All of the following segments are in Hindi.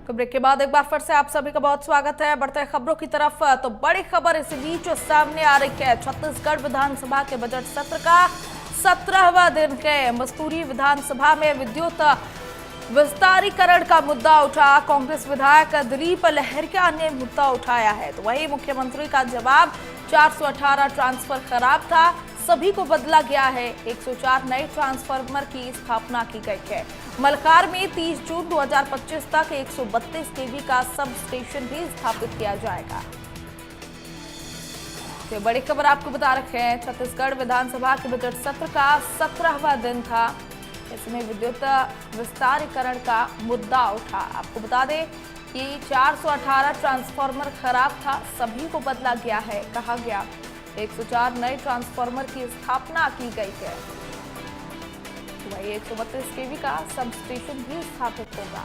तो ब्रेक के बाद एक बार फिर से आप सभी का बहुत स्वागत है। बढ़ते हैं खबरों की तरफ। तो बड़ी खबर इस बीच सामने आ रही है। छत्तीसगढ़ विधानसभा के बजट सत्र का 17वां दिन है। मस्तूरी विधानसभा में विद्युत विस्तारीकरण का मुद्दा उठा। कांग्रेस विधायक दिलीप लहरिया ने मुद्दा उठाया है। तो वही मुख्यमंत्री का जवाब, 418 ट्रांसफर खराब था, सभी को बदला गया है। 104 नए ट्रांसफार्मर की स्थापना की गई है। मलकार में 30 जून 2025 तक 132 केवी का सब स्टेशन भी स्थापित किया जाएगा। तो बड़ी खबर आपको बता रखे हैं। छत्तीसगढ़ विधानसभा के बजट सत्र का 17वां दिन था। इसमें विद्युत विस्तारीकरण का मुद्दा उठा। आपको बता दें कि 418 ट्रांसफार्मर खराब था, सभी को बदला गया है। कहा गया 104 नए ट्रांसफार्मर की स्थापना की गई है। वही 132 केवी का सब स्टेशन भी स्थापित होगा।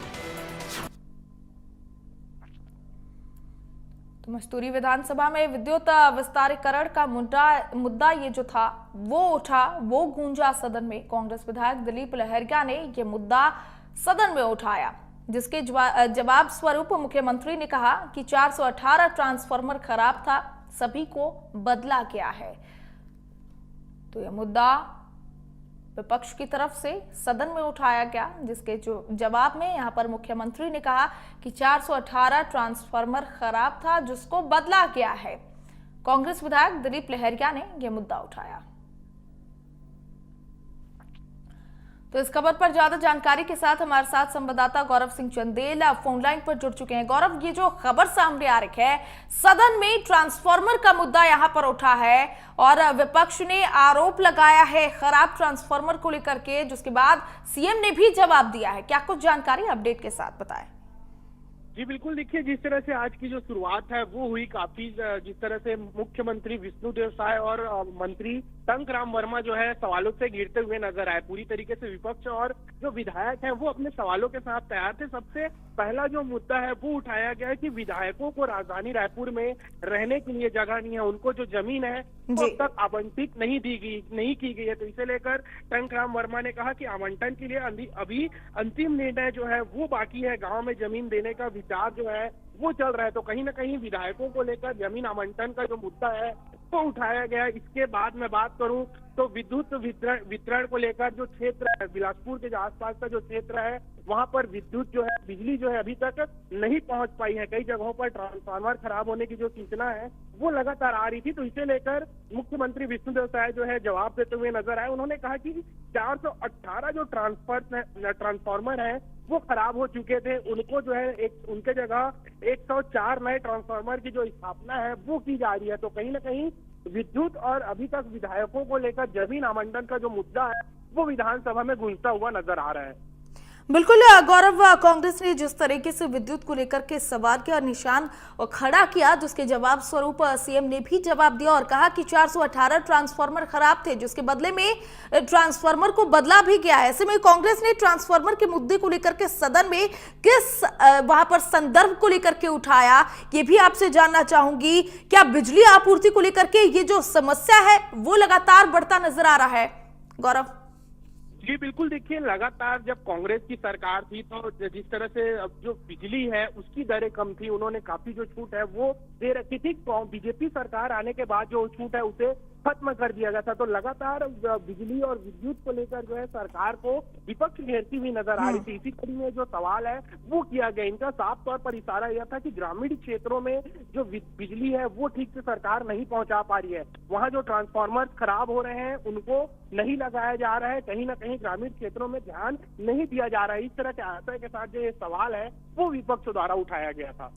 तो मस्तूरी विधानसभा में विद्युत विस्तारीकरण का मुद्दा ये जो था वो उठा, वो गूंजा सदन में। कांग्रेस विधायक दिलीप लहरिया ने ये मुद्दा सदन में उठाया, जिसके जवाब स्वरूप मुख्यमंत्री ने कहा कि 418 ट्रांसफार्मर खराब था, सभी को बदला गया है। तो यह मुद्दा विपक्ष की तरफ से सदन में उठाया गया, जिसके जवाब में यहां पर मुख्यमंत्री ने कहा कि 418 ट्रांसफार्मर खराब था, जिसको बदला गया है। कांग्रेस विधायक दिलीप लहरिया ने यह मुद्दा उठाया। तो इस खबर पर ज्यादा जानकारी के साथ हमारे साथ संवाददाता गौरव सिंह चंदेल फोन लाइन पर जुड़ चुके हैं। गौरव, ये जो खबर सामने आ रही है, सदन में ट्रांसफार्मर का मुद्दा यहां पर उठा है और विपक्ष ने आरोप लगाया है खराब ट्रांसफार्मर को लेकर के, जिसके बाद सीएम ने भी जवाब दिया है। क्या कुछ जानकारी अपडेट के साथ बताएं। जी बिल्कुल, देखिए जिस तरह से आज की जो शुरुआत है वो हुई काफी, जिस तरह से मुख्यमंत्री विष्णुदेव साय और मंत्री टंकराम वर्मा जो है सवालों से घिरते हुए नजर आए। पूरी तरीके से विपक्ष और जो विधायक हैं वो अपने सवालों के साथ तैयार थे। सबसे पहला जो मुद्दा है वो उठाया गया है कि विधायकों को राजधानी रायपुर में रहने के लिए जगह नहीं है, उनको जो जमीन है वो अब तक आवंटित नहीं की गई है। तो इसे लेकर टंकराम वर्मा ने कहा कि आवंटन के लिए अभी अंतिम निर्णय जो है वो बाकी है। गाँव में जमीन देने का विचार जो है वो चल रहा है। तो कहीं ना कहीं विधायकों को लेकर जमीन आवंटन का जो मुद्दा है वो उठाया गया। इसके बाद मैं बात करूं तो विद्युत वितरण को लेकर जो क्षेत्र है, बिलासपुर के जो आसपास का जो क्षेत्र है, वहां पर विद्युत जो है, बिजली जो है अभी तक नहीं पहुंच पाई है। कई जगहों पर ट्रांसफार्मर खराब होने की जो सूचना है वो लगातार आ रही थी। तो इसे लेकर मुख्यमंत्री विष्णुदेव साय जो है जवाब देते हुए नजर आए। उन्होंने कहा कि 418 जो ट्रांसफार्मर है वो खराब हो चुके थे, उनको जो है उनके जगह 104 नए ट्रांसफार्मर की जो स्थापना है वो की जा रही है। तो कहीं ना कहीं विद्युत और अभी तक विधायकों को लेकर जमीन आवंटन का जो मुद्दा है वो विधानसभा में गूंजता हुआ नजर आ रहा है। बिल्कुल गौरव, कांग्रेस ने जिस तरीके से विद्युत को लेकर के सवाल किया, निशान खड़ा किया, जिसके जवाब स्वरूप सीएम ने भी जवाब दिया और कहा कि 418 ट्रांसफार्मर खराब थे, जिसके बदले में ट्रांसफार्मर को बदला भी गया है। ऐसे में कांग्रेस ने ट्रांसफार्मर के मुद्दे को लेकर के सदन में किस वहां पर संदर्भ को लेकर के उठाया, ये भी आपसे जानना चाहूंगी। क्या बिजली आपूर्ति को लेकर के ये जो समस्या है वो लगातार बढ़ता नजर आ रहा है? गौरव जी बिल्कुल, देखिए लगातार जब कांग्रेस की सरकार थी तो जिस तरह से अब जो बिजली है उसकी दरें कम थी, उन्होंने काफी जो छूट है वो दे रखी थी। बीजेपी सरकार आने के बाद जो छूट है उसे खत्म कर दिया गया था। तो लगातार बिजली और विद्युत को लेकर जो है सरकार को विपक्ष घेरती हुई नजर आ रही थी। इसी कड़ी में जो सवाल है वो किया गया। इनका साफ तौर पर इशारा यह था कि ग्रामीण क्षेत्रों में जो बिजली है वो ठीक से सरकार नहीं पहुंचा पा रही है। वहां जो ट्रांसफार्मर खराब हो रहे हैं उनको नहीं लगाया जा रहा है। कहीं ना कहीं ग्रामीण क्षेत्रों में ध्यान नहीं दिया जा रहा है। इस तरह के आशय के साथ जो ये सवाल है वो विपक्ष द्वारा उठाया गया था।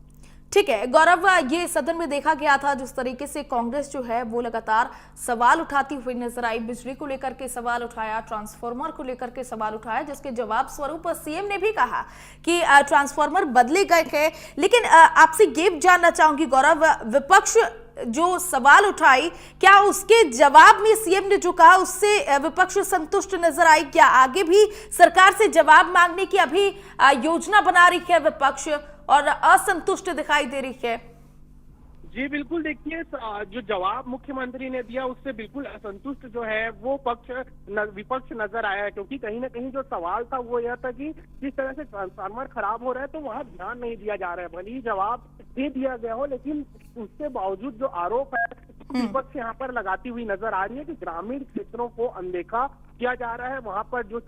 ठीक है गौरव, ये सदन में देखा गया था जिस तरीके से कांग्रेस जो है वो लगातार सवाल उठाती हुई नजर आई। बिजली को लेकर के सवाल उठाया, ट्रांसफार्मर को लेकर के सवाल उठाया, जिसके जवाब स्वरूप सीएम ने भी कहा कि ट्रांसफार्मर बदले गए हैं। लेकिन आपसे ये जानना चाहूंगी गौरव, विपक्ष जो सवाल उठाई, क्या उसके जवाब में सीएम ने जो कहा उससे विपक्ष संतुष्ट नजर आई? क्या आगे भी सरकार से जवाब मांगने की अभी योजना बना रही है विपक्ष और असंतुष्ट दिखाई दे रही है? जी बिल्कुल, देखिए जो जवाब मुख्यमंत्री ने दिया उससे बिल्कुल असंतुष्ट जो है वो विपक्ष नजर आया है, क्योंकि कहीं ना कहीं जो सवाल था वो यह था कि जिस तरह से ट्रांसफार्मर खराब हो रहा है तो वहाँ ध्यान नहीं दिया जा रहा है। भले ही जवाब दे दिया गया हो, लेकिन उसके बावजूद जो आरोप है विपक्ष यहाँ पर लगाती हुई नजर आ रही है कि ग्रामीण क्षेत्रों को अनदेखा किया जा रहा है। वहाँ पर जो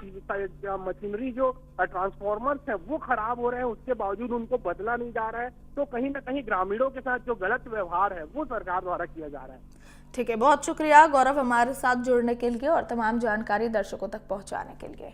मशीनरी जो ट्रांसफार्मर्स है वो खराब हो रहे हैं, उसके बावजूद उनको बदला नहीं जा रहा है। तो कहीं ना कहीं ग्रामीणों के साथ जो गलत व्यवहार है वो सरकार द्वारा किया जा रहा है। ठीक है, बहुत शुक्रिया गौरव हमारे साथ जुड़ने के लिए और तमाम जानकारी दर्शकों तक पहुंचाने के लिए।